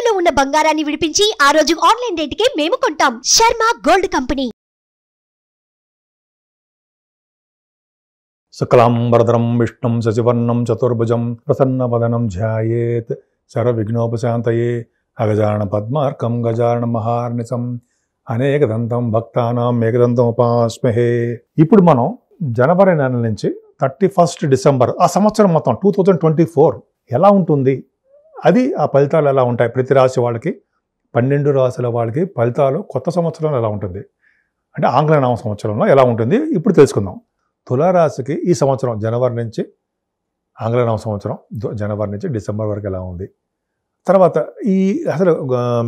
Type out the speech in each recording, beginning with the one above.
తాకట్టులో ఉన్న బంగారాన్ని విడిపించి ఆ రోజు ఆన్లైన్ రేటుకే మేము కొంటాం. Sharma gold company. శుక్లాంబరధరం విష్ణుం శశివర్ణం చతుర్భుజం ప్రసన్నవదనం ధ్యాయేత్ సర్వవిఘ్నోపశాంతయే అగజానన పద్మార్కం గజానన మహార్నిశం అనేకదంతం భక్తానాం ఏకదంతం ఉపాస్మహే. ఇప్పుడు మనం జనవరి నెల నుంచి 31 డిసెంబర్ ఆ సంవత్సరం మొత్తం 2024 ఎలా ఉంటుంది, అది ఆ ఫలితాలు ఎలా ఉంటాయి, ప్రతి రాశి వాళ్ళకి 12 రాశుల వాళ్ళకి ఫలితాలు కొత్త సంవత్సరంలో ఎలా ఉంటుంది అంటే ఆంగ్ల నామ సంవత్సరంలో ఎలా ఉంటుంది ఇప్పుడు తెలుసుకుందాం. తులారాశికి ఈ సంవత్సరం జనవరి నుంచి ఆంగ్ల నామ సంవత్సరం జనవరి నుంచి డిసెంబర్ వరకు ఎలా ఉంది, తర్వాత ఈ అసలు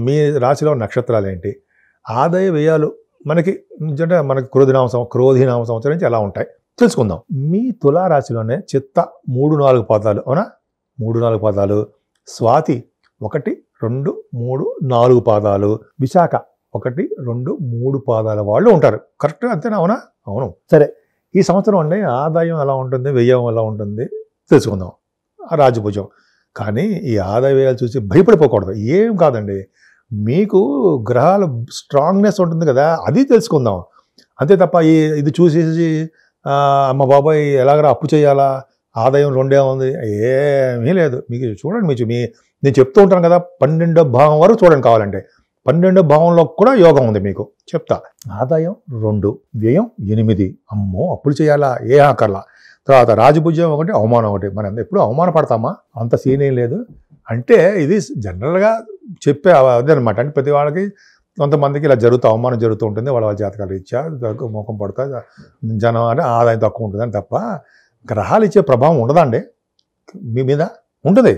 మీ రాశిలో నక్షత్రాలు ఏంటి, ఆదాయ వ్యయాలు మనకి అంటే మనకి క్రోధినామ సంవత్సరం నుంచి ఎలా ఉంటాయి తెలుసుకుందాం. మీ తులారాశిలోనే చిత్త 3-4 పాదాలు, అవునా, 3-4 పాదాలు, స్వాతి 1, 2, 3, 4 పాదాలు, విశాఖ 1, 2, 3 పాదాల వాళ్ళు ఉంటారు. కరెక్ట్గా అంతేనా? అవునా? అవును. సరే, ఈ సంవత్సరం అండి ఆదాయం ఎలా ఉంటుంది, వ్యయం ఎలా ఉంటుంది తెలుసుకుందాం. రాజభుజం. కానీ ఈ ఆదాయ వ్యయాలు చూసి భయపడిపోకూడదు. ఏం కాదండి, మీకు గ్రహాల స్ట్రాంగ్నెస్ ఉంటుంది కదా, అది తెలుసుకుందాం అంతే తప్ప ఇది చూసేసి అమ్మ బాబాయ్ ఎలాగరా అప్పు చేయాలా, ఆదాయం 2 ఉంది, ఏమీ లేదు. మీకు చూడండి, నేను చెప్తూ ఉంటాను కదా, 12వ భావం వరకు చూడండి కావాలంటే. 12వ భావంలో కూడా యోగం ఉంది మీకు చెప్తా. ఆదాయం 2, వ్యయం 8. అమ్మో అప్పులు చేయాలా, ఏ ఆకర్లా. తర్వాత రాజభుజ్యం 1, అవమానం 1. మనం ఎప్పుడు అవమానపడతామా? అంత సీన్ ఏం లేదు. అంటే ఇది జనరల్గా చెప్పే అదే అనమాట. అంటే ప్రతి వాళ్ళకి కొంతమందికి ఇలా అవమానం జరుగుతూ ఉంటుంది, వాళ్ళ జాతకాలు ఇచ్చా ముఖం పడతా జనం అంటే ఆదాయం తక్కువ ఉంటుందని తప్ప గ్రహాలు ఇచ్చే ప్రభావం ఉండదండి మీ మీద. ఉంటుంది.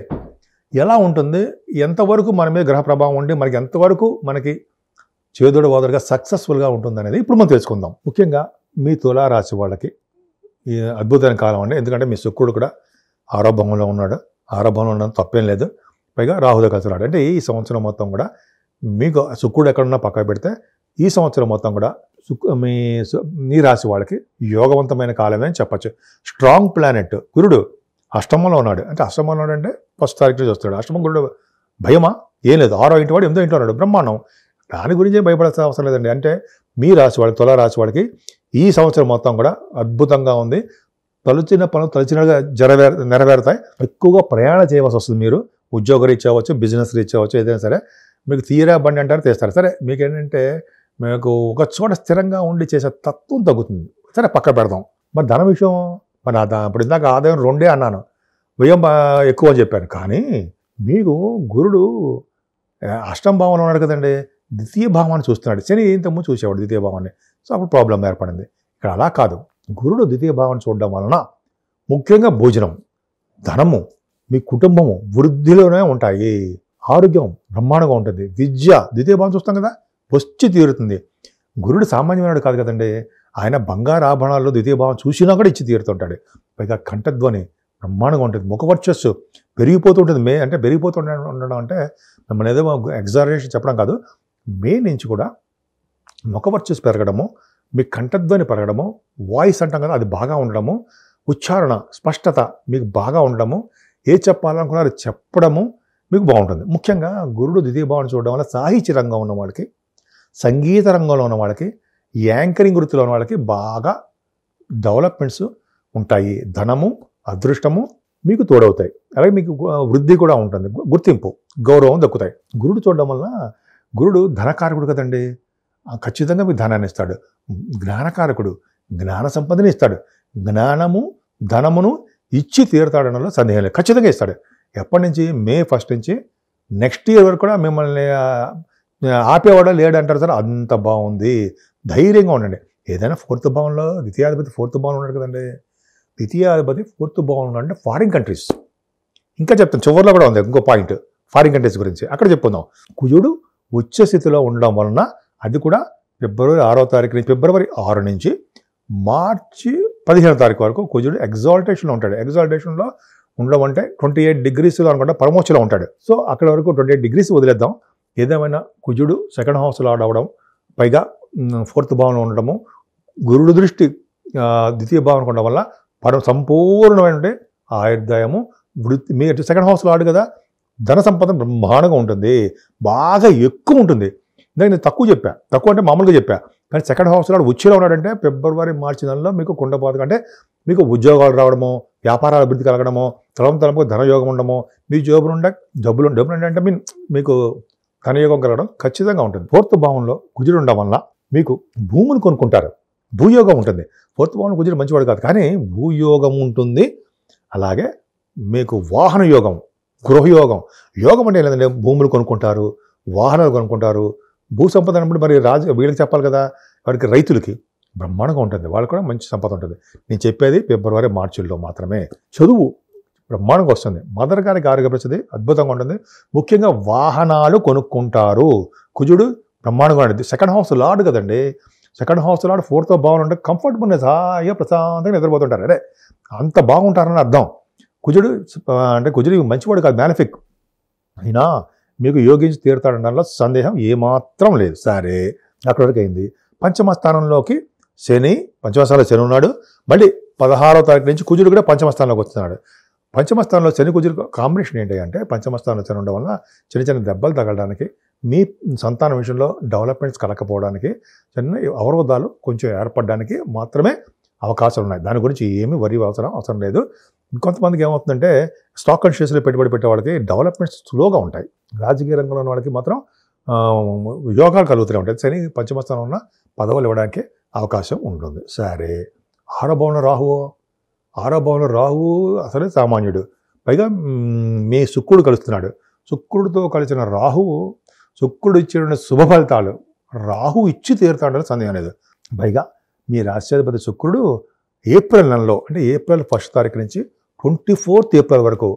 ఎలా ఉంటుంది, ఎంతవరకు మన మీద గ్రహ ప్రభావం ఉండి మనకి ఎంతవరకు మనకి చేదోడు వాదోడుగా సక్సెస్ఫుల్గా ఉంటుంది అనేది ఇప్పుడు మనం తెలుసుకుందాం. ముఖ్యంగా మీ తులారాశి వాళ్ళకి ఈ అద్భుతమైన కాలం అండి. ఎందుకంటే మీ శుక్రుడు కూడా ఆరోభంలో ఉన్నాడు. ఆరోభంలో ఉన్నంత తప్పేం లేదు. పైగా రాహుతో కలిసి ఉన్నాడు. అంటే ఈ సంవత్సరం మొత్తం కూడా మీకు శుక్రుడు ఎక్కడున్నా పక్కన పెడితే ఈ సంవత్సరం మొత్తం కూడా మీ రాశి వాళ్ళకి యోగవంతమైన కాలమే అని చెప్పచ్చు. స్ట్రాంగ్ ప్లానెట్ గురుడు అష్టమంలో ఉన్నాడు. అంటే అష్టమంలో ఉన్నాడు అంటే 1వ తారీఖు చూస్తాడు. అష్టమం గురుడు భయమా? ఏం లేదు. 6వ ఇంటి వాడు 8వ ఇంట్లో ఉన్నాడు. బ్రహ్మాండం. దాని గురించి భయపడాల్సిన అవసరం లేదండి. అంటే మీ రాశి వాళ్ళకి, తులారాశి వాళ్ళకి ఈ సంవత్సరం మొత్తం కూడా అద్భుతంగా ఉంది. తలుచిన పనులు తలుచినగా నెరవేరుతాయి. ఎక్కువగా ప్రయాణం చేయవలసి వస్తుంది. మీరు ఉద్యోగ రీత్యా అవ్వచ్చు, బిజినెస్ రీత్యా అవ్వచ్చు, ఏదైనా సరే మీకు తీరా బండి అంటారు తీస్తారు. సరే, మీకేంటంటే మీకు ఒక చోట స్థిరంగా ఉండి చేసే తత్వం తగ్గుతుంది. సరే, పక్క పెడదాం. మరి ధన విషయం, మరి ఇప్పుడు ఇందాక ఆదాయం 2 అన్నాను, వ్యయం ఎక్కువ అని చెప్పాను. కానీ మీకు గురుడు అష్టమ భావంలో ఉన్నాడు కదండి, ద్వితీయ భావాన్ని చూస్తున్నాడు. శని ఇంతకుముందు చూసేవాడు ద్వితీయ భావాన్ని. సో అప్పుడు ప్రాబ్లం ఏర్పడింది. ఇక్కడ అలా కాదు. గురుడు ద్వితీయ భావాన్ని చూడడం వలన ముఖ్యంగా భోజనం, ధనము, మీ కుటుంబము వృద్ధిలోనే ఉంటాయి. ఆరోగ్యం బ్రహ్మాండంగా ఉంటుంది. విద్య ద్వితీయ భావం చూస్తాం కదా, వచ్చి తీరుతుంది. గురుడు సామాన్యమైన కాదు కదండి. ఆయన బంగారు ఆభరణాల్లో ద్వితీయ భావం చూసినా కూడా ఇచ్చి తీరుతుంటాడు. పైగా కంఠధ్వని బ్రహ్మాండంగా ఉంటుంది. ముఖ వర్చస్సు పెరిగిపోతూ ఉంటుంది. అంటే పెరిగిపోతూ ఉండడం అంటే మిమ్మల్ని ఏదో ఎగ్జాజరేషన్ చెప్పడం కాదు, మే నుంచి కూడా ముఖ వర్చస్సు పెరగడము, మీ కంఠధ్వని పెరగడము, వాయిస్ అంటాం కదా అది బాగా ఉండడము, ఉచ్చారణ స్పష్టత మీకు బాగా ఉండడము, ఏ చెప్పాలనుకున్నారో చెప్పడము మీకు బాగుంటుంది. ముఖ్యంగా గురుడు ద్వితీయ భావాన్ని చూడడం వల్ల సాహిత్య రంగం ఉన్న వాళ్ళకి, సంగీత రంగంలో ఉన్న వాళ్ళకి, యాంకరింగ్ వృత్తిలో ఉన్న వాళ్ళకి బాగా డెవలప్మెంట్స్ ఉంటాయి. ధనము, అదృష్టము మీకు తోడవుతాయి. అలాగే మీకు వృద్ధి కూడా ఉంటుంది, గుర్తింపు, గౌరవం దక్కుతాయి. గురుడు చూడడం వల్ల, గురుడు ధనకారకుడు కదండి, ఖచ్చితంగా మీకు ధనాన్ని ఇస్తాడు. జ్ఞానకారకుడు, జ్ఞాన సంపదని ఇస్తాడు. జ్ఞానము ధనమును ఇచ్చి తీరుతాడనలో సందేహం లేదు, ఖచ్చితంగా ఇస్తాడు. ఎప్పటి నుంచి? మే 1 నుంచి నెక్స్ట్ ఇయర్ వరకు కూడా మిమ్మల్ని ఆపేవాడో లేడంటారు సార్. అంత బాగుంది, ధైర్యంగా ఉండండి. ఏదైనా 4వ భావంలో ద్వితీయాధిపతి 4వ భావంలో ఉన్నాడు కదండి. ద్వితీయాధిపతి 4వ భావంలో ఉన్నాడంటే ఫారిన్ కంట్రీస్. ఇంకా చెప్తాను, చివరిలో కూడా ఉంది ఇంకో పాయింట్ ఫారిన్ కంట్రీస్ గురించి, అక్కడ చెప్పుకుందాం. కుజుడు ఉచ్చ స్థితిలో ఉండడం వలన అది కూడా ఫిబ్రవరి 6వ తారీఖు నుంచి ఫిబ్రవరి 6 నుంచి మార్చి 15వ తారీఖు వరకు కుజుడు ఎగ్జాల్టేషన్లో ఉంటాడు. ఎగ్జాల్టేషన్లో ఉండడం అంటే 28 degreesలో అనుకుంటా పరమోచ్చలో ఉంటాడు. సో అక్కడ వరకు 28 degrees వదిలేద్దాం. ఏదేమైనా కుజుడు 2nd హౌస్లో ఆడవడం, పైగా 4th భావంలో ఉండడము, గురుడు దృష్టి ద్వితీయ భావం ఉండడం వల్ల సంపూర్ణమైన ఆయుర్దాయము, వృత్తి. మీ 2nd హౌస్లో ఆడు కదా, ధన సంపద బ్రహ్మాండంగా ఉంటుంది, బాగా ఎక్కువ ఉంటుంది. నేను తక్కువ చెప్పా, తక్కువ అంటే మామూలుగా చెప్పా. కానీ సెకండ్ హౌస్లో వచ్చేలా ఉన్నాడంటే ఫిబ్రవరి మార్చి నెలలో మీకు కుండపోత అంటే మీకు ఉద్యోగాలు రావడమో, వ్యాపారాల అభివృద్ధి కలగడమో, తలంపు ధనయోగం ఉండడమో, మీ డబ్బులు అంటే మీకు ధనయోగం కలగడం ఖచ్చితంగా ఉంటుంది. ఫోర్త్ భావంలో కుజుడు ఉండడం వల్ల మీకు భూములు కొనుక్కుంటారు, భూయోగం ఉంటుంది. ఫోర్త్ భావంలో కుజుడు మంచివాడు కాదు, కానీ భూయోగం ఉంటుంది. అలాగే మీకు వాహన యోగం, గృహయోగం. యోగం అంటే లేదంటే భూములు కొనుక్కుంటారు, వాహనాలు కొనుక్కుంటారు. భూ సంపద అన్నప్పుడు మరి వీళ్ళకి చెప్పాలి కదా, వారికి రైతులకి బ్రహ్మాండంగా ఉంటుంది, వాళ్ళకి కూడా మంచి సంపద ఉంటుంది. నేను చెప్పేది ఫిబ్రవరి మార్చిల్లో మాత్రమే. చదువు బ్రహ్మాండంగా వస్తుంది. మదర్ గారికి ఆరోగ్య పరిస్థితి అద్భుతంగా ఉంటుంది. ముఖ్యంగా వాహనాలు కొనుక్కుంటారు. కుజుడు బ్రహ్మాండంగా ఉంటుంది. సెకండ్ హౌస్ లార్డ్ కదండి, సెకండ్ హౌస్ లార్డ్ ఫోర్త్ భావన ఉంటే కంఫర్టబుల్నెస్, హాయిగా ప్రశాంతంగా నిద్రపోతుంటారు. అదే అంత బాగుంటారని అర్థం. కుజుడు అంటే కుజుడు మంచివాడు కాదు, మ్యాలిఫిక్. అయినా మీకు యోగించి తీరుతాడనడంలో సందేహం ఏమాత్రం లేదు. సరే, అక్కడి వరకు అయింది. పంచమ స్థానంలోకి పంచమ స్థానంలో శని ఉన్నాడు. మళ్ళీ 16వ తారీఖు నుంచి కుజుడు కూడా పంచమ స్థానంలోకి వస్తున్నాడు. పంచమ స్థానంలో శని కుజుడు కాంబినేషన్ ఏంటి అంటే, పంచమ స్థానంలో శని ఉండడం వల్ల చిన్న చిన్న దెబ్బలు తగలడానికి, మీ సంతానం విషయంలో డెవలప్మెంట్స్ కలగకపోవడానికి, చిన్న అవరోధాలు కొంచెం ఏర్పడడానికి మాత్రమే అవకాశాలు ఉన్నాయి. దాని గురించి ఏమీ అవసరం లేదు. కొంతమందికి ఏమవుతుందంటే, స్టాక్ అండ్ షేర్స్లో పెట్టుబడి పెట్టే వాళ్ళకి డెవలప్మెంట్స్ స్లోగా ఉంటాయి. రాజకీయ రంగంలో ఉన్న వాళ్ళకి మాత్రం యోగాలు కలుగుతూనే ఉంటాయి. శని పంచమ స్థానంలో ఉన్న పదవులు ఇవ్వడానికి అవకాశం ఉంటుంది. సరే, ఆరో భవనంలో రాహువు అసలే సామాన్యుడు. పైగా మీ శుక్రుడు కలుస్తున్నాడు. శుక్రుడితో కలిసిన రాహువు, శుక్రుడు ఇచ్చిన శుభ ఫలితాలు రాహువు ఇచ్చి తీరుతాడని సందేహం లేదు. పైగా మీ రాష్ట్రాధిపతి శుక్రుడు ఏప్రిల్ నెలలో, అంటే ఏప్రిల్ 1వ తారీఖు నుంచి 24th ఏప్రిల్ వరకు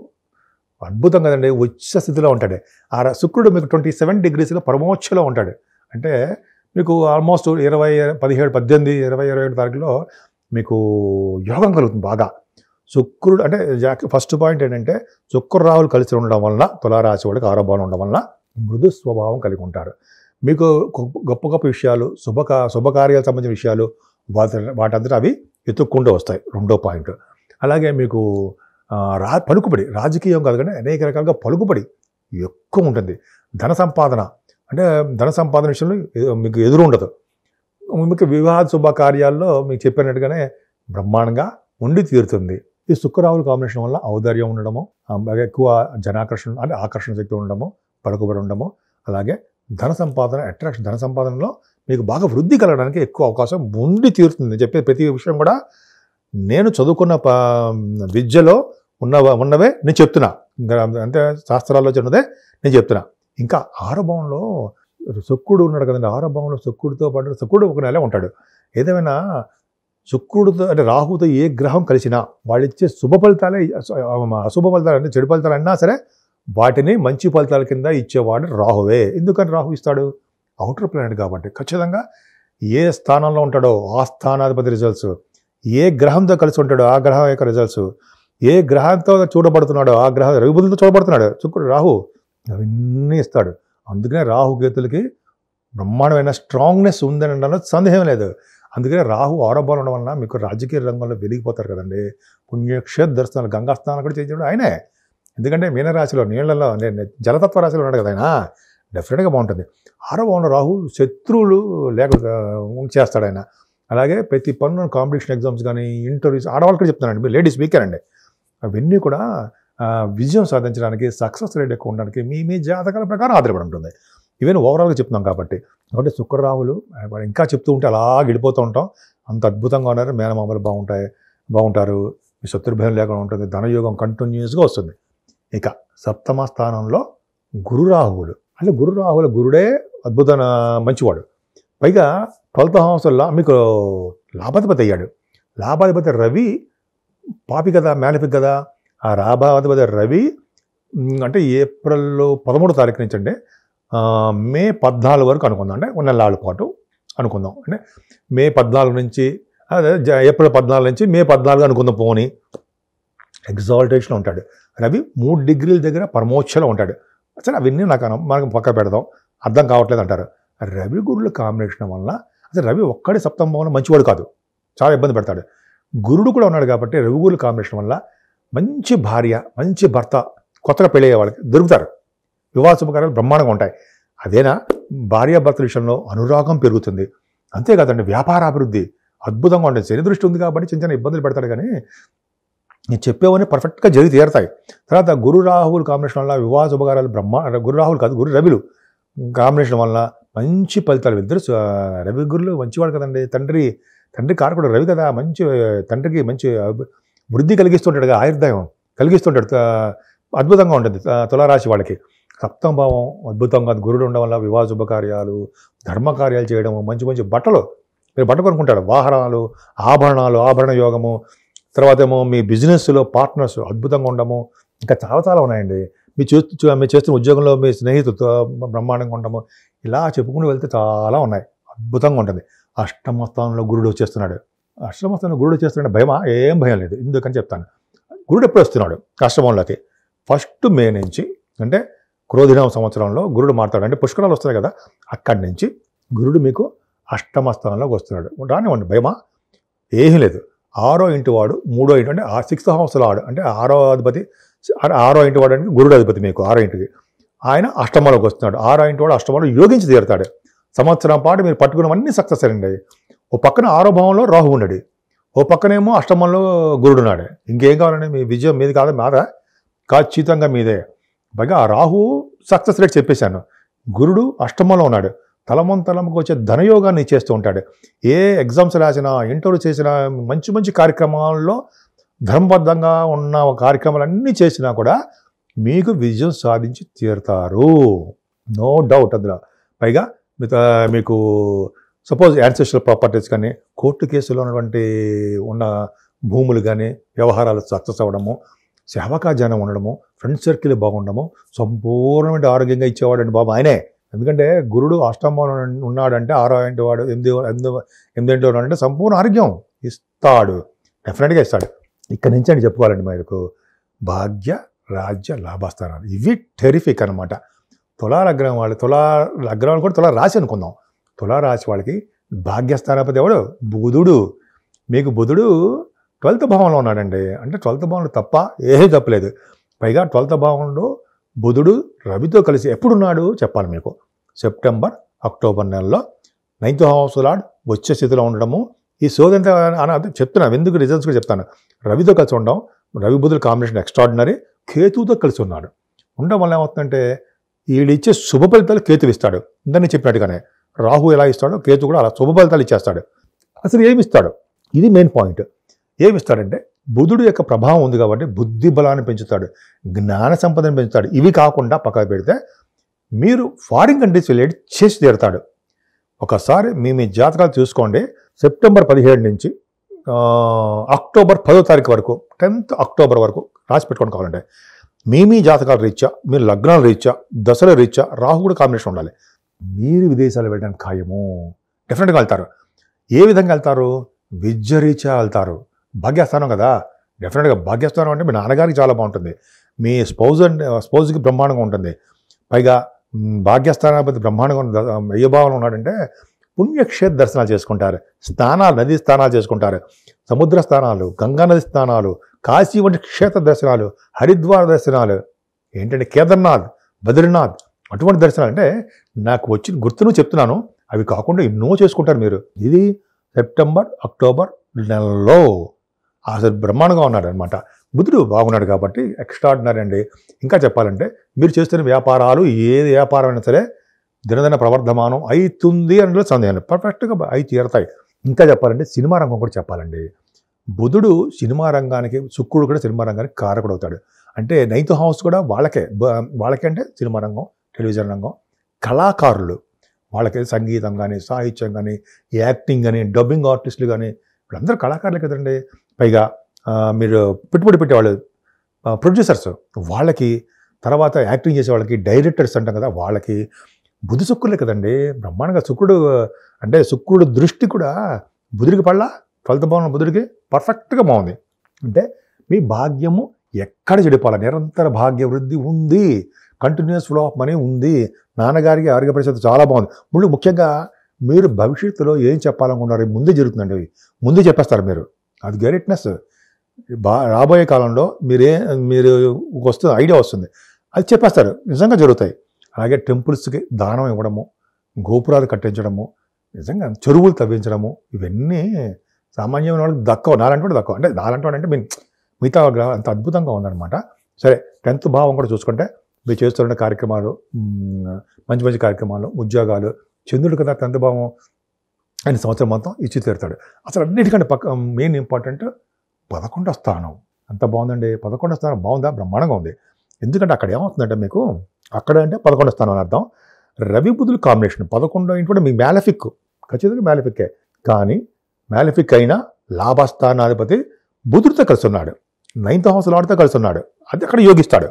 అద్భుతం కదండి, ఉచ్చ స్థితిలో ఉంటాడు. ఆ శుక్రుడు మీకు 27 degreesలో పరమోచ్చలో ఉంటాడు. అంటే మీకు ఆల్మోస్ట్ 17, 18, 20, 27 తారీఖులో మీకు యోగం కలుగుతుంది బాగా. శుక్రుడు అంటే ఫస్ట్ పాయింట్ ఏంటంటే, రాహువులు కలిసి ఉండడం వలన తులారాశి వాళ్ళకి ఆరో భావం ఉండడం వలన మృదు స్వభావం కలిగి ఉంటారు. మీకు గొప్ప గొప్ప విషయాలు, శుభకార్యాలకు సంబంధించిన విషయాలు వాటంతటా అవి ఎత్తుక్కుంటూ వస్తాయి. రెండో పాయింట్. అలాగే మీకు పలుకుబడి, రాజకీయం కాదు కానీ అనేక రకాలుగా పలుకుబడి ఎక్కువ ఉంటుంది. ధన సంపాదన విషయంలో మీకు ఎదురు ఉండదు. మీకు వివాహ శుభకార్యాల్లో మీకు చెప్పినట్టుగానే బ్రహ్మాండంగా ఉండి తీరుతుంది. ఈ శుక్రరాహుల కాంబినేషన్ వల్ల ఔదార్యం ఉండడము, ఎక్కువ ఆకర్షణ శక్తి ఉండడము, పలుకుబడి ఉండడము, అలాగే ధన సంపాదనలో మీకు బాగా వృద్ధి కలగడానికి ఎక్కువ అవకాశం ఉండి తీరుతుంది. చెప్పే ప్రతి విషయం కూడా నేను చదువుకున్న విద్యలో ఉన్నవే నేను చెప్తున్నా, అంటే శాస్త్రాల్లో చిన్నదే నేను చెప్తున్నా. ఇంకా ఆరో భావంలో శుక్రుడు ఉన్నాడు కదండి. ఆరో భావంలో శుక్రుడితో పాటు శుక్రుడు ఒక నెల ఉంటాడు. ఏదేమైనా శుక్రుడితో అంటే రాహుతో ఏ గ్రహం కలిసినా వాళ్ళు ఇచ్చే శుభ ఫలితాలే, అశుభ ఫలితాలు అంటే చెడు ఫలితాలు అన్నా సరే వాటిని మంచి ఫలితాల కింద ఇచ్చేవాడు రాహువే. ఎందుకని రాహు ఇస్తాడు? అవుటర్ ప్లానెట్ కాబట్టి. ఖచ్చితంగా ఏ స్థానంలో ఉంటాడో ఆ స్థానాధిపతి రిజల్ట్స్, ఏ గ్రహంతో కలిసి ఉంటాడో ఆ గ్రహం యొక్క రిజల్ట్స్, ఏ గ్రహంతో చూడబడుతున్నాడో ఆ గ్రహం రవిబుద్ధులతో చూడబడుతున్నాడు శుక్రుడు రాహు, అవన్నీ ఇస్తాడు. అందుకనే రాహుకేతులకి బ్రహ్మాండమైన స్ట్రాంగ్నెస్ ఉందని అనడంలో సందేహం లేదు. అందుకనే రాహు ఆరోపణ ఉండడం వలన మీకు రాజకీయ రంగంలో వెలిగిపోతారు కదండి. పుణ్యక్షేత్ర దర్శనాలు, గంగా స్నానం కూడా చేయించాడు ఆయనే. ఎందుకంటే మీనరాశిలో నీళ్లలో జలతత్వ రాశిలో ఉన్నాడు కదా ఆయన, డెఫినెట్గా బాగుంటుంది. ఆరో భావంలో రాహు శత్రువులు చేస్తాడు ఆయన. అలాగే ప్రతి పన్ను కాంపిటీషన్ ఎగ్జామ్స్ కానీ ఇంటర్వ్యూస్ ఆడవాళ్ళు కూడా చెప్తానండి, మీరు లేడీస్ వీకేనండి, అవన్నీ కూడా విజయం సాధించడానికి, సక్సెస్ రేట్ ఎక్కువ ఉండడానికి మీ జాతకాల ప్రకారం ఆధారపడి ఉంటుంది. ఇవన్నీ ఓవరాల్గా చెప్తున్నాం కాబట్టి. కాబట్టి శుక్రరాహులు ఇంకా చెప్తూ ఉంటే అలా గడిపోతూ ఉంటాం. అంత అద్భుతంగా ఉన్నారు. మేనమామలు బాగుంటారు, మీ శత్రుభయం లేకుండా ఉంటుంది, ధనయోగం కంటిన్యూస్గా వస్తుంది. ఇక సప్తమ స్థానంలో గురురాహువులు, అంటే గురుడే అద్భుతమైన మంచివాడు. పైగా 12th హౌస్లో మీకు లాభాధిపతి అయ్యాడు. లాభాధిపతి రవి పాపి కదా, మ్యాలిఫిక్ కదా. ఆ లాభాధిపతి రవి అంటే ఏప్రిల్ 13వ తారీఖు నుంచి అంటే మే 14 వరకు అనుకుందాం, అంటే 1 నెలల పాటు అనుకుందాం. అంటే మే 14 నుంచి అదే ఏప్రిల్ 14 నుంచి మే 14 అనుకుందాం. పోని ఎగ్జాల్టేషన్ ఉంటాడు రవి. 3 డిగ్రీల దగ్గర పరమోచ్చలో ఉంటాడు. అసలు అవన్నీ మనకు పక్క పెడదాం, అర్థం కావట్లేదు అంటారు. రవి గురుల కాంబినేషన్ వల్ల అసలు రవి ఒక్కడే సప్తమ భావంలో మంచివాడు కాదు, చాలా ఇబ్బంది పెడతాడు. గురుడు కూడా ఉన్నాడు కాబట్టి రవి గురుల కాంబినేషన్ వల్ల మంచి భార్య, మంచి భర్త కొత్తగా పెళ్ళి అయ్యే వాళ్ళకి దొరుకుతారు. వివాహ శుభకార్యాలు బ్రహ్మాండంగా ఉంటాయి. అదేనా భార్యాభర్తల విషయంలో అనురాగం పెరుగుతుంది. అంతేకాదండి వ్యాపారాభివృద్ధి అద్భుతంగా ఉంటుంది. శని దృష్టి ఉంది కాబట్టి చిన్న చిన్న ఇబ్బందులు పెడతాడు, కానీ నేను చెప్పేవన్నీ పర్ఫెక్ట్గా జరిగి తీరుతాయి. తర్వాత గురు రాహువుల కాంబినేషన్ వల్ల వివాహ శుభకార్యాలు గురు రాహువులు కాదు, గురు రవిలు కాంబినేషన్ వల్ల మంచి ఫలితాలు. ఇద్దరు రవి గురులు మంచివాడు కదండి. తండ్రి కారకుడు రవి కదా, మంచి తండ్రికి మంచి వృద్ధి కలిగిస్తుంటాడు, ఆయుర్దాయం కలిగిస్తుంటాడు. అద్భుతంగా ఉంటుంది తులారాశి వాళ్ళకి. సప్తమ భావం అద్భుతంగా గురుడు ఉండడం వల్ల వివాహ శుభకార్యాలు, ధర్మకార్యాలు చేయడం, మంచి మంచి బట్టలు మీరు బట్ట కొనుక్కుంటాడు, వాహనాలు, ఆభరణ యోగము. తర్వాత ఏమో మీ బిజినెస్లో పార్ట్నర్స్ అద్భుతంగా ఉండము. ఇంకా చాలా చాలా ఉన్నాయండి. మీరు చేస్తున్న ఉద్యోగంలో మీ స్నేహితులతో బ్రహ్మాండంగా ఉండము. ఇలా చెప్పుకుని వెళ్తే చాలా ఉన్నాయి. అద్భుతంగా ఉంటుంది. అష్టమ స్థానంలో గురుడు వచ్చేస్తున్నాడు. అష్టమ స్థానంలో గురుడు వచ్చేస్తున్నాడు, భయమా? ఏం భయం లేదు. ఎందుకని చెప్తాను. గురుడు ఎప్పుడు వస్తున్నాడు అష్టమంలోకి? 1 మే నుంచి, అంటే క్రోధినామ సంవత్సరంలో గురుడు మారుతాడు. అంటే పుష్కరాలు వస్తాయి కదా, అక్కడి నుంచి గురుడు మీకు అష్టమ స్థానంలోకి వస్తున్నాడు. రానివ్వండి, భయమా? ఏమీ లేదు. 6వ ఇంటి వాడు, 3వ ఇంటి, అంటే 6th హౌస్లో ఆడు, అంటే 6వ అధిపతి, 6వ ఇంటి వాడు అంటే గురుడు అధిపతి మీకు 6వ ఇంటికి. ఆయన అష్టమంలోకి వస్తున్నాడు. 6వ ఇంటి వాడు అష్టమంలో యోగించి తీరుతాడు. సంవత్సరం పాటు మీరు పట్టుకున్నవన్నీ సక్సెస్ అయ్యండి. ఓ పక్కన 6వ భావంలో రాహు ఉన్నాడు, ఓ పక్కనేమో అష్టమంలో గురుడు ఉన్నాడు. ఇంకేం కావాలండి? మీ విజయం మీది కాదా? మాదా? ఖచ్చితంగా మీదే. పైగా ఆ రాహు సక్సెస్ రేట్ చెప్పేశాను. గురుడు అష్టమంలో ఉన్నాడు. తలముకు వచ్చే ధనయోగాన్ని ఇచ్చేస్తూ ఉంటాడు. ఏ ఎగ్జామ్స్ రాసినా, ఇంటర్వ్యూ చేసినా, మంచి మంచి కార్యక్రమాల్లో ధర్మబద్ధంగా ఉన్న కార్యక్రమాలన్నీ చేసినా కూడా మీకు విజయం సాధించి తీరుతారు. నో డౌట్ అందులో. పైగా మీకు సపోజ్ యాన్సెస్ట్రల్ ప్రాపర్టీస్ కానీ, కోర్టు కేసులో ఉన్న భూములు కానీ, వ్యవహారాలు సక్సెస్ అవ్వడము, సేవకాజనం ఉండడము, ఫ్రెండ్ సర్కిల్ బాగుండము, సంపూర్ణమైన ఆరోగ్యంగా ఇచ్చేవాడండి బాబు ఆయనే. ఎందుకంటే గురుడు అష్టమంలో ఉన్నాడంటే 6వ ఇంటి వాడు 8వ ఉన్నాడంటే సంపూర్ణ ఆరోగ్యం ఇస్తాడు, డెఫినెట్గా ఇస్తాడు. ఇక్కడ నుంచి అని చెప్పుకోవాలండి మీకు భాగ్య, రాజ్య, లాభస్థానాలు ఇవి టెరిఫిక్ అనమాట. తులాలగ్నం వాళ్ళు, తులాలగ్నం కూడా తులారాశి అనుకుందాం. తులారాశి వాళ్ళకి భాగ్యస్థానాపతి ఎవడు? బుధుడు. మీకు బుధుడు 12th భావంలో ఉన్నాడండి. అంటే 12th భావంలో తప్ప ఏమీ తప్పలేదు. పైగా 12th భావంలో బుధుడు రవితో కలిసి ఎప్పుడున్నాడు చెప్పాలి మీకు. సెప్టెంబర్, అక్టోబర్ నెలలో 9th హౌస్ లార్డ్ వచ్చే స్థితిలో ఉండడము. ఈ సోదంతా చెప్తున్నాను, ఎందుకు రిజల్ట్స్ కూడా చెప్తాను. రవితో కలిసి ఉండడం, రవి బుధుల కాంబినేషన్ ఎక్స్ట్రాడినరీ. కేతువుతో కలిసి ఉన్నాడు. ఉండడం వల్ల ఏమవుతుందంటే వీడిచ్చే శుభ ఫలితాలు కేతువు ఇస్తాడు. ఇందని చెప్పినట్టుగానే రాహు ఎలా ఇస్తాడో కేతు కూడా అలా శుభ ఫలితాలు ఇచ్చేస్తాడు. అసలు ఏమిస్తాడు? ఇది మెయిన్ పాయింట్. ఏమిస్తాడంటే బుధుడు యొక్క ప్రభావం ఉంది కాబట్టి బుద్ధి బలాన్ని పెంచుతాడు, జ్ఞాన సంపదను పెంచుతాడు. ఇవి కాకుండా పక్కకు పెడితే మీరు ఫారిన్ కంట్రీస్ వెళ్ళి చేసి తీరుతాడు. ఒకసారి మీ జాతకాలు చూసుకోండి. సెప్టెంబర్ 17 నుంచి అక్టోబర్ 10వ తారీఖు వరకు, 10th అక్టోబర్ వరకు రాసి పెట్టుకోండి. కావాలంటే మీ జాతకాల రీత్యా, మీ లగ్నాల రీత్యా, దశల రీత్యా రాహు కూడా కాంబినేషన్ ఉండాలి. మీరు విదేశాలు వెళ్ళడానికి ఖాయము, డెఫినెట్గా వెళ్తారు. ఏ విధంగా వెళ్తారు? విద్య రీత్యా వెళ్తారు. భాగ్యస్థానం కదా, డెఫినెట్గా భాగ్యస్థానం అంటే మీ నాన్నగారికి చాలా బాగుంటుంది, మీ స్పౌజ్కి బ్రహ్మాండంగా ఉంటుంది. పైగా భాగ్యస్థానాధిపతి బ్రహ్మాండంగా అయ్యభావంలో ఉన్నాడంటే పుణ్యక్షేత్ర దర్శనాలు చేసుకుంటారు, నదీ స్థానాలు చేసుకుంటారు, సముద్ర స్థానాలు, గంగా నది స్థానాలు, కాశీ వంటి క్షేత్ర దర్శనాలు, హరిద్వార్ దర్శనాలు, ఏంటంటే కేదార్నాథ్, బద్రీనాథ్, అటువంటి దర్శనాలు. అంటే నాకు వచ్చిన గుర్తును చెప్తున్నాను, అవి కాకుండా ఎన్నో చేసుకుంటారు మీరు. ఇది సెప్టెంబర్, అక్టోబర్ నెలలో అసలు బ్రహ్మాండంగా ఉన్నాడు అనమాట. బుధుడు బాగున్నాడు కాబట్టి ఎక్స్ట్రాడినరీ అండి. ఇంకా చెప్పాలంటే మీరు చేస్తున్న వ్యాపారాలు, ఏ వ్యాపారం అయినా సరే దినదిన ప్రవర్ధమానం అవుతుంది అందులో సందేహం పర్ఫెక్ట్గా అయి తీరుతాయి. ఇంకా చెప్పాలంటే సినిమా రంగం కూడా చెప్పాలండి. బుధుడు సినిమా రంగానికి, శుక్రుడు కూడా సినిమా రంగానికి కారకుడు అవుతాడు. అంటే 9th హౌస్ కూడా వాళ్ళకే అంటే సినిమా రంగం, టెలివిజన్ రంగం, కళాకారులు వాళ్ళకి సంగీతం కానీ, సాహిత్యం కానీ, యాక్టింగ్ కానీ, డబ్బింగ్ ఆర్టిస్టులు కానీ, వీళ్ళందరూ కళాకారులే కదండి. పైగా మీరు పెట్టుబడి పెట్టేవాళ్ళు, ప్రొడ్యూసర్స్ వాళ్ళకి, తర్వాత యాక్టింగ్ చేసే వాళ్ళకి, డైరెక్టర్స్ అంటాం కదా వాళ్ళకి, బుధ శుక్రులే కదండి. బ్రహ్మాండంగా శుక్రుడు అంటే శుక్రుడు దృష్టి కూడా బుధుడికి పడలా, 12th భావం బుధుడికి పర్ఫెక్ట్గా బాగుంది. అంటే మీ భాగ్యము ఎక్కడ చెడిపోవాలి, నిరంతర భాగ్య వృద్ధి ఉంది, కంటిన్యూస్ ఫ్లో ఆఫ్ మనీ ఉంది, నాన్నగారికి ఆరోగ్య పరిస్థితి చాలా బాగుంది. ముఖ్యంగా మీరు భవిష్యత్తులో ఏం చెప్పాలనుకున్నారు ముందే జరుగుతుందండి, ముందే చెప్పేస్తారు మీరు. అది గ్రేట్నెస్. రాబోయే కాలంలో మీరు వస్తుంది ఐడియా వస్తుంది, అది చెప్పేస్తారు, నిజంగా జరుగుతాయి. అలాగే టెంపుల్స్కి దానం ఇవ్వడము, గోపురాలు కట్టించడము, నిజంగా చెరువులు తవ్వించడము, ఇవన్నీ సామాన్యమైన వాళ్ళకి దక్కవు. నాలంటే దక్కవు. అంటే నాలంటే అంటే మిగతా గ్రహం అంత అద్భుతంగా ఉందన్నమాట. సరే, 10th భావం కూడా చూసుకుంటే మీరు చేస్తున్న కార్యక్రమాలు, మంచి మంచి కార్యక్రమాలు, ఉద్యోగాలు, చంద్రుడు కదా 10th భావం ఆయన సంవత్సరం మొత్తం ఇచ్చి తీరుతాడు. అసలు అన్నిటికంటే మెయిన్ ఇంపార్టెంట్ 11వ స్థానం. అంత బాగుందండి. 11వ స్థానం బాగుందా? బ్రహ్మాండంగా ఉంది. ఎందుకంటే అక్కడ ఏమవుతుందంటే మీకు, అక్కడ అంటే 11వ స్థానం అని అర్థం. రవి బుధుల కాంబినేషన్ 11 ఇంటి మీకు మ్యాలఫిక్, ఖచ్చితంగా మ్యాలఫిక్కే. కానీ మ్యాలఫిక్ అయినా లాభస్థానాధిపతి బుధుడితో కలిసి ఉన్నాడు, 9th హౌస్ లార్డ్తో కలిసి ఉన్నాడు, అది అక్కడ యోగిస్తాడు.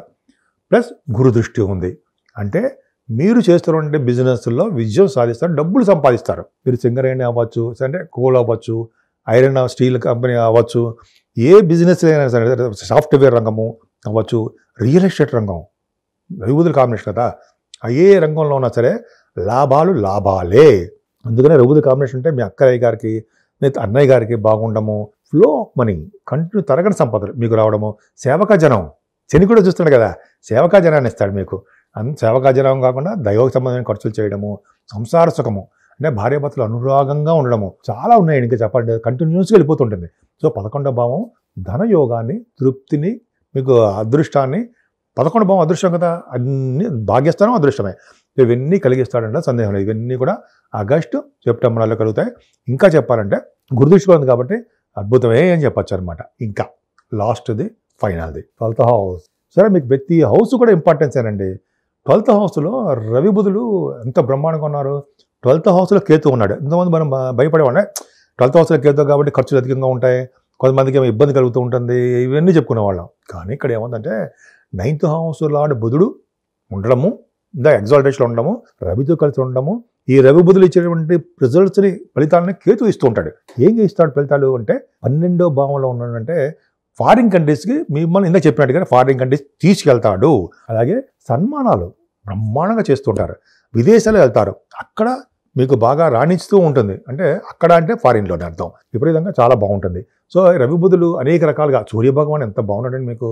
ప్లస్ గురు దృష్టి ఉంది. అంటే మీరు చేస్తున్నటువంటి బిజినెస్లో విజయం సాధిస్తారు, డబ్బులు సంపాదిస్తారు. మీరు సింగరేణి అవ్వచ్చు, అంటే కోల్ అవ్వచ్చు, ఐరన్ స్టీల్ కంపెనీ అవ్వచ్చు, ఏ బిజినెస్ అయినా సరే, సాఫ్ట్వేర్ రంగము అవ్వచ్చు, రియల్ ఎస్టేట్ రంగం, రవిబుధుల కాంబినేషన్ కదా, ఏ రంగంలో ఉన్నా సరే లాభాలే. అందుకనే రవిబుధుల కాంబినేషన్ అంటే మీ అక్కయ్య గారికి, మీ అన్నయ్య గారికి బాగుండము, ఫ్లో ఆఫ్ మనీ, కంటిన్యూ తరగని సంపదలు మీకు రావడము, సేవకా జనం, శని కూడా చూస్తున్నాడు కదా, సేవకా జనాన్ని ఇస్తాడు మీకు. సేవకా జనం కాకుండా దైవ సంబంధమైన ఖర్చులు చేయడము, సంసార సుఖము, అంటే భార్యాభర్తలు అనురాగంగా ఉండడము, చాలా ఉన్నాయండి ఇంకా చెప్పాలంటే, కంటిన్యూస్గా వెళ్ళిపోతుంటుంది. సో 11వ భావం ధనయోగాన్ని, తృప్తిని, మీకు అదృష్టాన్ని, 11వ భావం అదృష్టం కదా, అన్ని భాగ్యస్థానం అదృష్టమే, ఇవన్నీ కలిగిస్తాడంటే సందేహం లేదు. ఇవన్నీ కూడా ఆగస్టు సెప్టెంబర్లో కలుగుతాయి. ఇంకా చెప్పాలంటే గురుదృష్టి ఉంది కాబట్టి అద్భుతమే అని చెప్పచ్చు అనమాట. ఇంకా లాస్ట్ది ఫైనల్ది 12th హౌస్. సరే, మీకు ప్రతి హౌస్ కూడా ఇంపార్టెన్స్ ఏనండి. 12th హౌస్లో రవి బుధులు ఎంత బ్రహ్మాండంగా ఉన్నారు. 12th హౌస్లో కేతు ఉన్నాడు. ఇంతమంది మనం భయపడేవాడే, 12th హౌస్లో కేతు కాబట్టి ఖర్చులు అధికంగా ఉంటాయి, కొంతమందికి ఏమో ఇబ్బంది కలుగుతూ ఉంటుంది, ఇవన్నీ చెప్పుకునేవాళ్ళం. కానీ ఇక్కడ ఏముందంటే 9th హౌస్ లార్డ్ బుధుడు ఉండడము, ఎగ్జాల్టేషన్లో ఉండడము, రవితో కలిసి ఉండడము, ఈ రవి బుధులు ఇచ్చేటువంటి రిజల్ట్స్ని, ఫలితాలని కేతు ఇస్తూ ఉంటాడు. ఏం ఇస్తాడు ఫలితాలు అంటే, 12వ భావంలో ఉన్నాడంటే ఫారిన్ కంట్రీస్కి, మిమ్మల్ని ఇందాక చెప్పినట్టుగా ఫారిన్ కంట్రీస్ తీసుకెళ్తాడు. అలాగే సన్మానాలు బ్రహ్మాండంగా చేస్తుంటారు, విదేశాలు వెళ్తారు, అక్కడ మీకు బాగా రాణిస్తూ ఉంటుంది. అంటే అక్కడ అంటే ఫారిన్లోనే అర్థం. విపరీతంగా చాలా బాగుంటుంది. సో రవి బుధులు అనేక రకాలుగా, సూర్యభగవాన్ ఎంత బాగున్నాడండి మీకు,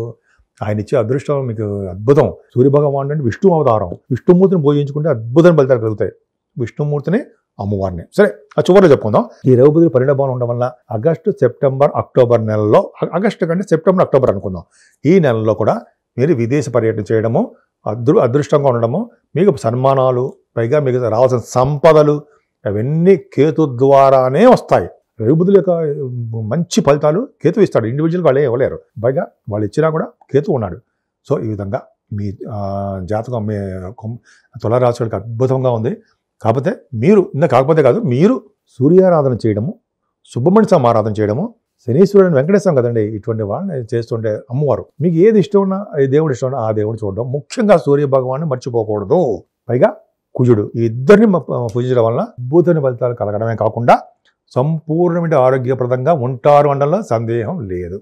ఆయన ఇచ్చే అదృష్టం మీకు అద్భుతం. సూర్యభగవాన్ అంటే విష్ణు అవతారం, విష్ణుమూర్తిని పూజించుకుంటే అద్భుతం ఫలితాలు కలుగుతాయి. విష్ణుమూర్తిని, అమ్మవారిని. సరే, ఆ చివరిలో చెప్పుకుందాం. ఈ రవి బుధులు పరిణామాలు ఉండడం వల్ల ఆగస్టు సెప్టెంబర్ అక్టోబర్ నెలలో, ఆగస్టు కంటే సెప్టెంబర్ అక్టోబర్ అనుకుందాం, ఈ నెలలో కూడా మీరు విదేశ పర్యటన చేయడము, అదృష్టంగా ఉండడము, మీకు సన్మానాలు, పైగా మీకు రావాల్సిన సంపదలు, అవన్నీ కేతు ద్వారానే వస్తాయి. రవి బుధుల యొక్క మంచి ఫలితాలు కేతు ఇస్తాడు. ఇండివిజువల్గా వాళ్ళే ఇవ్వలేరు, పైగా వాళ్ళు ఇచ్చినా కూడా కేతు ఉన్నాడు. సో ఈ విధంగా మీ జాతకం, మీ తులారాశి వాళ్ళకి అద్భుతంగా ఉంది. కాకపోతే మీరు సూర్యారాధన చేయడము, సుబ్రహ్మణ్య స్వామి ఆరాధన చేయడము, శనీశ్వరుని, వెంకటేశ్వరం కదండి, ఇటువంటి వాళ్ళని చేస్తుంటే అమ్మవారు, మీకు ఏది ఇష్టం ఉన్నా, ఏ దేవుడు ఇష్టం ఉన్నా ఆ దేవుడు చూడడం, ముఖ్యంగా సూర్య భగవాన్ని మర్చిపోకూడదు. పైగా కుజుడు, ఈ ఇద్దరిని పూజించడం వల్ల అద్భుతమైన ఫలితాలు కలగడమే కాకుండా సంపూర్ణమైన ఆరోగ్యప్రదంగా ఉంటారు అనడంలో సందేహం లేదు.